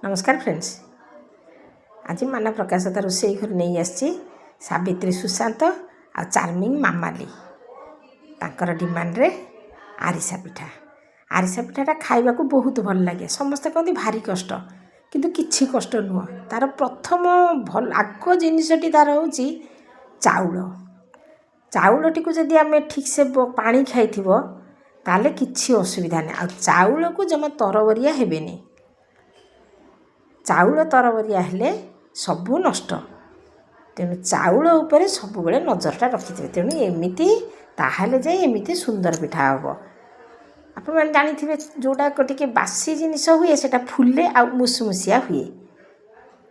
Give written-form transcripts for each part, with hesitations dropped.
नमस्कार फ्रेंड्स। आज माना प्रकाशता रोषे घर नहीं आसी सावित्री सुशांत आ चार्मिंग मामाली तांकर डिमांड रे आरिसा पिठाटा खाइबा को बहुत भल लगे। समस्ते कहते भारी कष्ट किंतु किछि कष्ट नुह। तार प्रथम भल आग जिनसटी तार हूँ चाउलटी को जदि आम ठीक से पानी खाई ताले किछि असुविधा नहीं। आ चाउल को जमा तरबरिया हेबेनी। चाउल तरबरिया हेले सबू नष्ट। तेणु चाउल उपरे सब बेले नजरटा रखिथे। तेणु एमिति ताहले जाए एमिति सुंदर पिठा हम। आप जानी जोटा टे बासी जिनिस हुए सेटा फुले आ मुसमुसिया हुए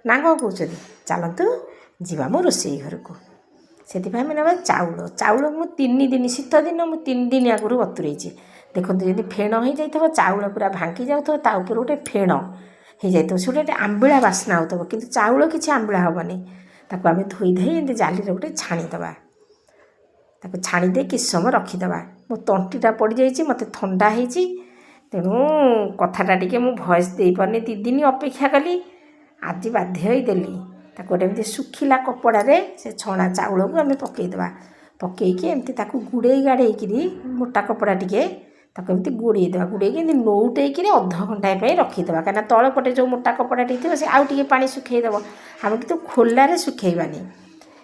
ना कौन कहते। चलतु जीवा मो रोषे घर को से ना चाउल मु 3 दिन शीत दिन मु 3 दिन आगु बतुरे देखो जब फेण हो जाए चाउल पूरा भांगी जाऊ ता ऊपर गोटे फेण हो जाए से गोटे आंबिला बास्ना हो कि चाउल किसी आंबिला हेनी। ताको आम धोई एमती जाली गोटे छाणीदे ताको छाणीदे कि समय रखीदे। मो तंटीटा पड़ जाइए मत थंडा हो तेणु कथाटा टे मु भॉइस दे पारे 2 दिन अपेक्षा कली। आज बाध्य देली ताको गोटे सुखिला कपड़े से छणा चाउल को आम पकईदे पकईकी एमती गुड़े गाड़े मोटा कपड़ा टे ताको एमती गुड़ेदे गुड़े नौटेक अध घंटाए रखीदे कहीं तलपटे जो मोटा कपड़ाटे थी से आउ टे पानी सुखईदेव। आम कि खोलारे सुखेबानी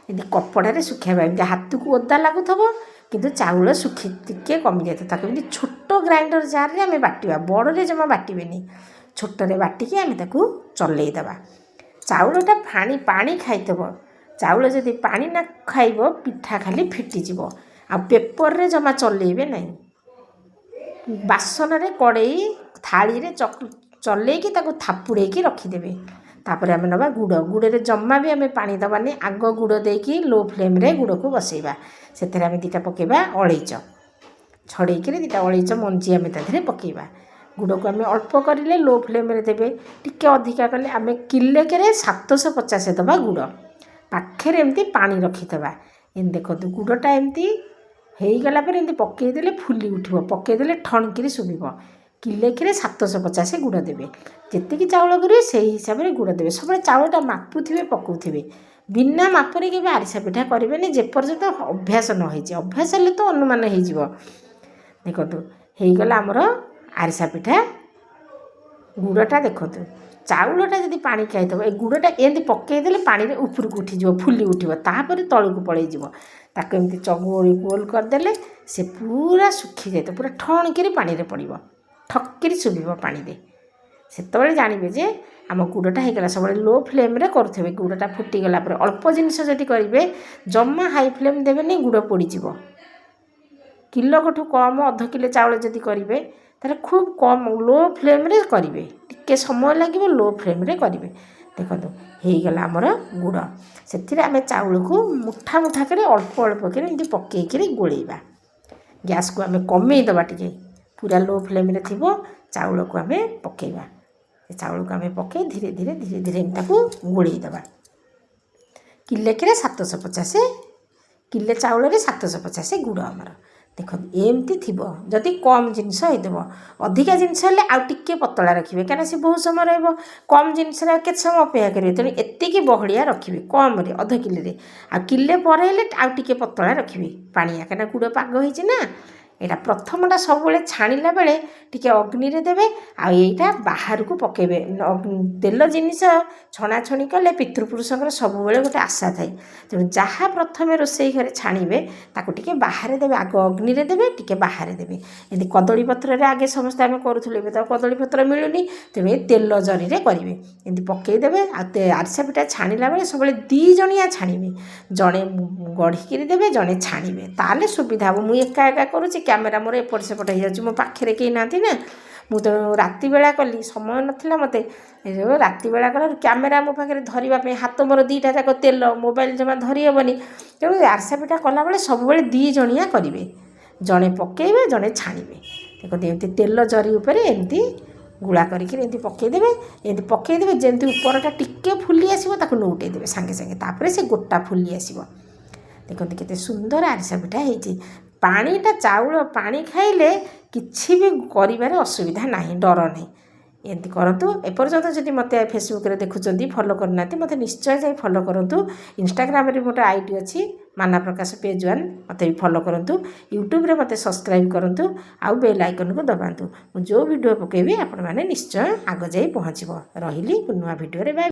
एमती कपड़े सुखेबा एमती हाथ को ओदा लगुव किंतु चाउल सुखी टिके कमी जाए ताको एमती छोट ग्राइंडर जार आम बाटिबा बड़े जमा बाटिबेनी छोटे बाटिकी आम ताको चलईदेवा। चाउलटा पानी खाइथब चाउल जदि पानी ना खाइब पिठा खाली फिटिज आ पेपर रे जमा चलेबे नहीं। बासन रे कड़ई थाली रे चलेकी ताको थापुड़ेकी रखीदेवे। तापर आम नवा गुड़ जमा भी आम पानी दबानी आग गुड़ देकी लो फ्लेम रे गुड़ को बसैबा। से आम 2टा पकेबा अलैच छड़ेक 2टा अलैच मंजी आम ताधे पकेबा। गुड़ को आम अल्प करें लो फ्लेम रे देवे टिके अधिका कले आम किलेके 750 दबा गुड़ पाखे एमती पानी रखीदबा। देखो गुड़टा एमती हो गला एमती पकईदे फुली उठिब पकईदे ठणकी शुभ किलेके 750 गुड़ देवे। जी चाउल करेंगे से हिसाब से गुड़ देवे। सब चाउलटा मापुथे पकाउे बिना मापरे के आरिसा पिठा करेंगे जेपर्यंत अभ्यास न हो। अभ्यास हेल्ले तो अनुमान हो। देखो हो गला आमर आरिसा पिठा गुड़टा देखो चाउलटा जब पानी खाइथब ए गुड़टा एमती पकईदे पानी रे उपरକୁ उठीज फुली उठिब तापर तलू पलैज ताको एमती चगोड़ी गोल करदे से पूरा सुखी जाए पूरा ठणकी पानी रे पड़ो ठक्की शुभ पानी दे से जानवे जे आम गुड़टा होगा। सब लो फ्लेम रे करुवे गुड़टा फुटीगला अल्प जिनिस जदि करेंगे जमा हाई फ्लेम देवे गुड़ पोड़ीज किलो कठू कम अध किलो चाउल जदि करेंगे तारे खूब कम लो फ्लेम रे करेंगे टिके समय लगे लो फ्लेम रे करेंगे। देखो होगला आमर गुड़ से आम चाउल को मुठा मुठा कर अल्प अल्प कर पकईकि गोलेबा। गैस को आम कमेदबा टे पूरा लो फ्लेम रे थी चाउल को आम पकईबा। चाउल को आम पकई धीरे धीरे धीरे धीरे गोलेदबा। किलेके 750 किले चाउल 750 गुड़ आमर देख एमती थी। जदि कम जिनस होदेव अधिका जिनस आउ टिके पतला रखिए कहीं सी बहुत समय रहा कम जिनस के समय अपेक्षा करेंगे। तेणु एतिकी बहलिया रखिए कम अध किले आ किले पर आउ टिके पतला रखिए पानिया कहीं गुड़ पाग होना यहाँ प्रथमटा सब छाणिला बेले टिके अग्नि रे देवे आईटा बाहर को पकेबे। तेल जिनिस छणाछणी कले पितृपुरुषंकर सब गोटे आशा थाए। तेणु जहाँ प्रथम रोषे घरे छाणीबे ताको टिके बाहर देवे आग अग्नि रे देवे टिके बाहर देवे। यदि कदली पत्र रे आगे समस्ते आम करूँ तो कदली पत्र मिलूनी तेणु तेल जरी रे करेंगे एमती पकईदेवे। आरिसा पिठा छाणिला बेले सब 2 जणिया छाणीबे जड़े गढ़ी देवे जड़े छाणीबे ताले सुविधा हम। मुझे एका एका करुँच कैमेरा मोर एपट सेपट हो जाए मो पाखे कहीं ना ना मुझे राति बेला कली समय नाला मत राति बेला कल कैमेरा मो पाखे धरवाई हाथ मोर 2टा जाक तेल मोबाइल जमा धरी हेबनी। तेणु आरिसा पिठा कला बेले सब 2 जणिया करेंगे जड़े पकईबे जड़े छाणीबे। देखो एमती तेल जरी उपर एमती गुला करके पकईदेवे एमती पकईदेवे जमी उपरटा टिके फुली आसो ताको नौटेदेवे सांगे सांगे तापर से गोटा फुली आसो। देखते केते सुंदर आरिसा पिठा होती। पानीटा चाउल पानी खाइले किछि भी करिबार असुविधा नहीं डर नहीं। ଏମିତି କରନ୍ତୁ। ଏପର୍ଯ୍ୟନ୍ତ ଯଦି ମୋତେ ଫେସବୁକ୍ରେ ଦେଖୁଛନ୍ତି ଫଲୋ କରିନାହାନ୍ତି ମୋତେ ନିଶ୍ଚୟ ଯାଇ ଫଲୋ କରନ୍ତୁ। ଇନଷ୍ଟାଗ୍ରାମରେ ଗୋଟେ ଆଇଡ଼ି ଅଛି ମାନା ପ୍ରକାଶ ପେଜ୍ 1 ମୋତେ ବି ଫଲୋ କରନ୍ତୁ। ୟୁଟ୍ୟୁବରେ ମୋତେ ସବସ୍କ୍ରାଇବ୍ କରନ୍ତୁ ଆଉ ବେଲ୍ ଆଇକନ୍କୁ ଦବାନ୍ତୁ। ମୁଁ ଯେଉଁ ଭିଡ଼ିଓ ପକାଇବି ଆପଣମାନେ ନିଶ୍ଚୟ ଆଗ ଯାଇ ପହଞ୍ଚିବ। ରହିଲି ନୂଆ ଭିଡ଼ିଓରେ ବାଏ।